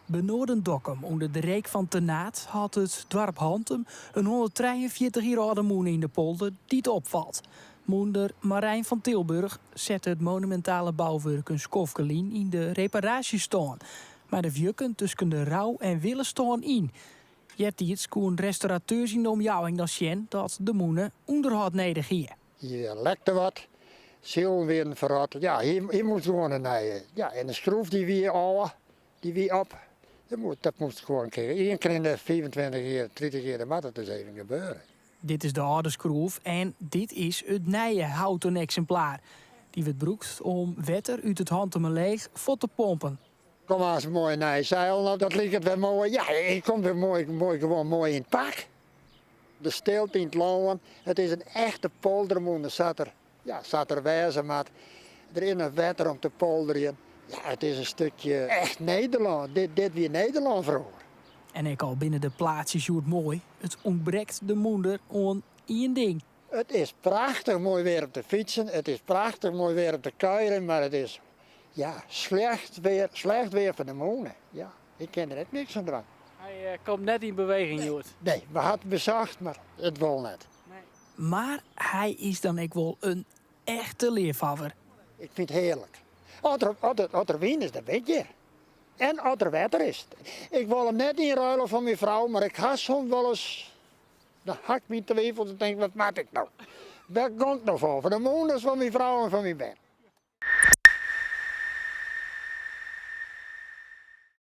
Benoorden Dokkum, onder de reek van Tenaat, had het dorp Hantem een 143 jaar oude moeder in de polder die het opvalt. Moeder Marijn van Tilburg zette het monumentale bouwwerk een Skofkelien in de reparatiestand. Maar de vjukken tussen de rouw en willen staan in. Jettiets koen restaurateurs in de omjouwing dat zien dat de moeder onderhoud nedig hier. Hier lekte wat, ziel weer verrot. Ja, hier moet gewoon een nijden. Ja, en de schroef die weer oude, die weer op. Dat moest gewoon een keer. Eén keer in de 25 jaar, 30 jaar, maar dat is even gebeuren. Dit is de oude schroef en dit is het nieuwe houten exemplaar. Die wordt gebruikt om water uit het Hantemer leeg voor te pompen. Kom maar eens een mooie nijzeil, nou, dat ligt weer mooi. Ja, je komt weer gewoon mooi in het pak. De stilte in het loon, het is een echte poldermoen. Er zat er wijze, maar er is een water om te polderen. Ja, het is een stukje echt Nederland. Dit weer Nederland vroeger. En ik al binnen de plaatsjes joert mooi. Het ontbreekt de moeder aan één ding. Het is prachtig mooi weer op te fietsen. Het is prachtig mooi weer op te kuieren, maar het is slecht weer van de monen. Ja, ik ken er echt niks aan doen. Hij komt net in beweging, Joert. Nee, we hadden bezocht, maar het wil net. Nee. Maar hij is dan ook wel een echte leervaver. Ik vind het heerlijk. Als er wien is, dat weet je. En als er water is. Ik wil hem net inruilen van mijn vrouw, maar ik ga soms wel eens. Dan hak ik me in twijfel en denk, wat maak ik nou? Daar komt nog voor de moeders van mijn vrouw en van mijn bed.